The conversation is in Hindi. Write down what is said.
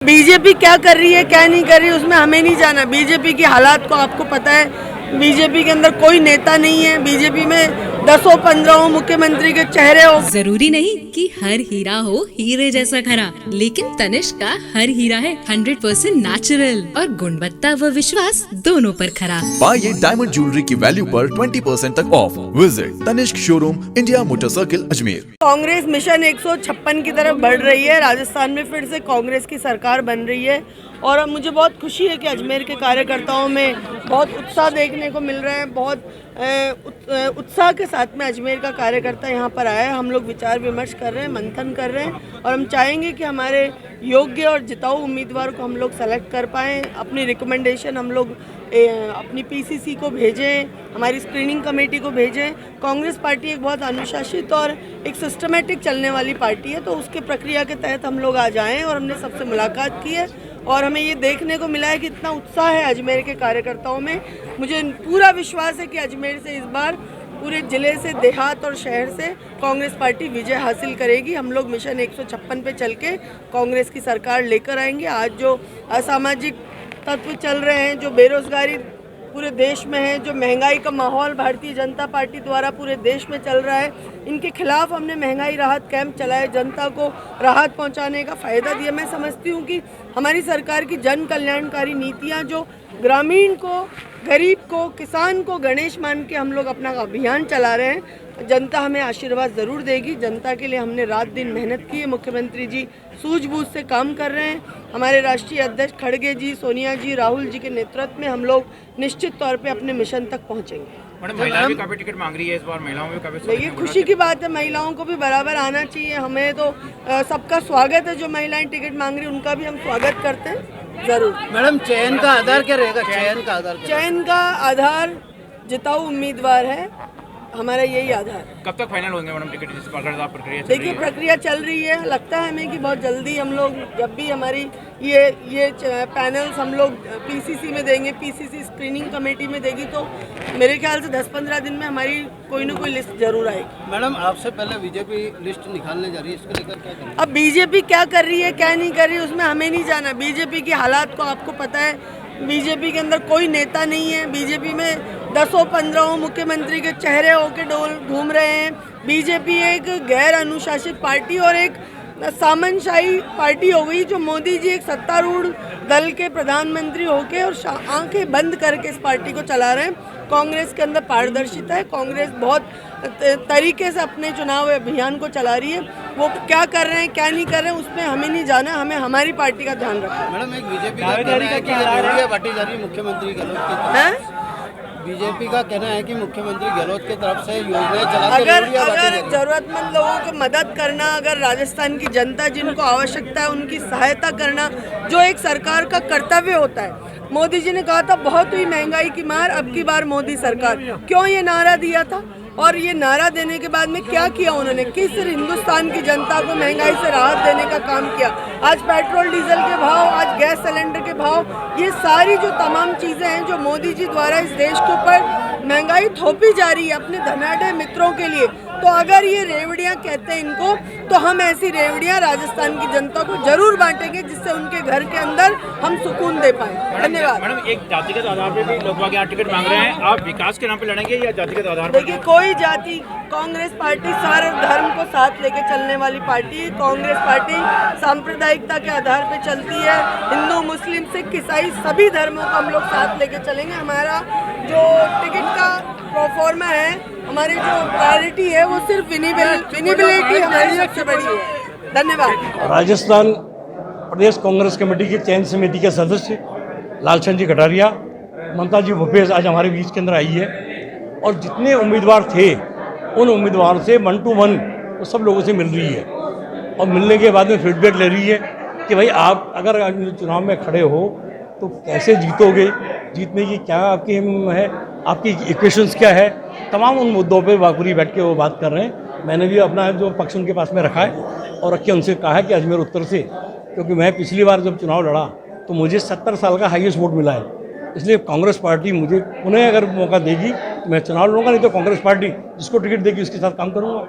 बीजेपी क्या कर रही है क्या नहीं कर रही है उसमें हमें नहीं जाना। बीजेपी की हालात को आपको पता है। बीजेपी के अंदर कोई नेता नहीं है। बीजेपी में 10-15 मुख्यमंत्री के चेहरे हो। जरूरी नहीं कि हर हीरा हो हीरे जैसा खरा, लेकिन तनिष्क का हर हीरा है 100% नेचुरल और गुणवत्ता व विश्वास दोनों पर खरा। पाइए डायमंड ज्वेलरी की वैल्यू पर 20% तक off. Visit Tanishq showroom, India Motor Circle, Ajmer. Congress mission 156 की तरफ बढ़ रही है। राजस्थान में फिर से कांग्रेस की सरकार बन रही है और अब मुझे बहुत खुशी है कि अजमेर के कार्यकर्ताओं में बहुत उत्साह देखने को मिल रहा है। बहुत उत्साह के साथ में अजमेर का कार्यकर्ता यहाँ पर आया है। हम लोग विचार विमर्श कर रहे हैं, मंथन कर रहे हैं और हम चाहेंगे कि हमारे योग्य और जिताऊ उम्मीदवार को हम लोग सेलेक्ट कर पाएँ। अपनी रिकमेंडेशन हम लोग अपनी पीसीसी को भेजें, हमारी स्क्रीनिंग कमेटी को भेजें। कांग्रेस पार्टी एक बहुत अनुशासित और एक सिस्टमेटिक चलने वाली पार्टी है, तो उसके प्रक्रिया के तहत हम लोग आज आए हैं और हमने सबसे मुलाकात की है और हमें ये देखने को मिला है कि इतना उत्साह है अजमेर के कार्यकर्ताओं में। मुझे पूरा विश्वास है कि अजमेर से इस बार पूरे ज़िले से, देहात और शहर से कांग्रेस पार्टी विजय हासिल करेगी। हम लोग मिशन 156 पे चल के कांग्रेस की सरकार लेकर आएंगे। आज जो असामाजिक तत्व चल रहे हैं, जो बेरोजगारी पूरे देश में है, जो महंगाई का माहौल भारतीय जनता पार्टी द्वारा पूरे देश में चल रहा है, इनके खिलाफ हमने महंगाई राहत कैंप चलाए, जनता को राहत पहुंचाने का फ़ायदा दिया। मैं समझती हूं कि हमारी सरकार की जन कल्याणकारी नीतियां जो ग्रामीण को, गरीब को, किसान को गणेश मान के हम लोग अपना अभियान चला रहे हैं, जनता हमें आशीर्वाद ज़रूर देगी। जनता के लिए हमने रात दिन मेहनत की है। मुख्यमंत्री जी सूझबूझ से काम कर रहे हैं। हमारे राष्ट्रीय अध्यक्ष खड़गे जी, सोनिया जी, राहुल जी के नेतृत्व में हम लोग निश्चित तौर पे अपने मिशन तक पहुंचेंगे। मैडम, महिलाएं भी काफी टिकट मांग रही है इस बार, महिलाओं में काफी। देखिए, खुशी की बात है, महिलाओं को भी बराबर आना चाहिए। हमें तो सबका स्वागत है। जो महिलाएं टिकट मांग रही है उनका भी हम स्वागत करते हैं जरूर। मैडम, चयन का आधार क्या रहेगा? चयन का आधार जिताऊ उम्मीदवार है, हमारा यही आधार। कब तक फाइनल होंगे मैडम टिकट? जिस प्रकार प्रक्रिया देखिए, प्रक्रिया चल रही है। लगता है हमें कि बहुत जल्दी हम लोग, जब भी हमारी ये पैनल्स हम लोग पीसीसी में देंगे, पीसीसी स्क्रीनिंग कमेटी में देगी, तो मेरे ख्याल से 10-15 दिन में हमारी कोई ना कोई लिस्ट जरूर आएगी। मैडम, आपसे पहले बीजेपी लिस्ट निकालने जा रही है, इसको लेकर क्या करेंगे? अब बीजेपी क्या कर रही है क्या नहीं कर रही है उसमें हमें नहीं जाना। बीजेपी की हालात को आपको पता है। बीजेपी के अंदर कोई नेता नहीं है। बीजेपी में 10-15 मुख्यमंत्री के चेहरे होके डोल घूम रहे हैं। बीजेपी एक गैर अनुशासित पार्टी और एक सामंतशाही पार्टी हो गई, जो मोदी जी एक सत्तारूढ़ दल के प्रधानमंत्री होके और आंखें बंद करके इस पार्टी को चला रहे हैं। कांग्रेस के अंदर पारदर्शिता है। कांग्रेस बहुत तरीके से अपने चुनाव अभियान को चला रही है। वो क्या कर रहे हैं क्या नहीं कर रहे हैं उसमें हमें नहीं जाना। हमें हमारी पार्टी का ध्यान रखना है। मैडम, एक बीजेपी का कहना है कि रेवड़ियां बांटी जा रही है मुख्यमंत्री गहलोत की तरफ। बीजेपी का कहना है कि मुख्यमंत्री गहलोत की तरफ से योजनाएं चला के अगर जरूरतमंद लोगों को मदद करना, अगर राजस्थान की जनता जिनको आवश्यकता है उनकी सहायता करना, जो एक सरकार का कर्तव्य होता है। मोदी जी ने कहा था बहुत हुई महंगाई की मार, अब की बार मोदी सरकार। क्यों ये नारा दिया था और ये नारा देने के बाद में क्या किया उन्होंने? किस हिंदुस्तान की जनता को महंगाई से राहत देने का काम किया? आज पेट्रोल डीजल के भाव, आज गैस सिलेंडर के भाव, ये सारी जो तमाम चीज़ें हैं जो मोदी जी द्वारा इस देश के ऊपर महंगाई थोपी जा रही है अपने धनाढ़ मित्रों के लिए, तो अगर ये रेवड़ियाँ कहते हैं इनको, तो हम ऐसी रेवड़ियाँ राजस्थान की जनता को जरूर बांटेंगे जिससे उनके घर के अंदर हम सुकून दे पाएं। धन्यवाद। मैडम, एक जातिगत आधार पे भी लोग यहाँ टिकट मांग रहे हैं, आप विकास के नाम पे लड़ेंगे या जातिगत आधार पे? देखिए, कोई जाति, कांग्रेस पार्टी सारे धर्म को साथ लेके चलने वाली पार्टी है। कांग्रेस पार्टी सांप्रदायिकता के आधार पे चलती है। हिंदू, मुस्लिम, सिख, ईसाई सभी धर्मों को हम लोग साथ लेके चलेंगे। हमारा जो टिकट का प्रोफॉर्मा है, हमारी जो प्रायोरिटी है, वो सिर्फ विनिबिलिटी हमारी सबसे बड़ी है। धन्यवाद। राजस्थान प्रदेश कांग्रेस कमेटी की चयन समिति के सदस्य लालचंद जी कटारिया, ममता जी भूपेश आज हमारे बीच के अंदर आई है और जितने उम्मीदवार थे उन उम्मीदवार से 1 to 1 वो सब लोगों से मिल रही है और मिलने के बाद में फीडबैक ले रही है कि भाई आप अगर चुनाव में खड़े हो तो कैसे जीतोगे, जीतने की क्या आपकी है, आपकी इक्वेशंस क्या है, तमाम उन मुद्दों पे पूरी बैठ के वो बात कर रहे हैं। मैंने भी अपना जो पक्ष उनके पास में रखा है और रख के उनसे कहा है कि अजमेर उत्तर से, क्योंकि मैं पिछली बार जब चुनाव लड़ा तो मुझे 70 साल का हाईएस्ट वोट मिला है, इसलिए कांग्रेस पार्टी मुझे पुनः अगर मौका देगी तो मैं चुनाव लड़ूंगा, नहीं तो कांग्रेस पार्टी जिसको टिकट देगी उसके साथ काम करूंगा।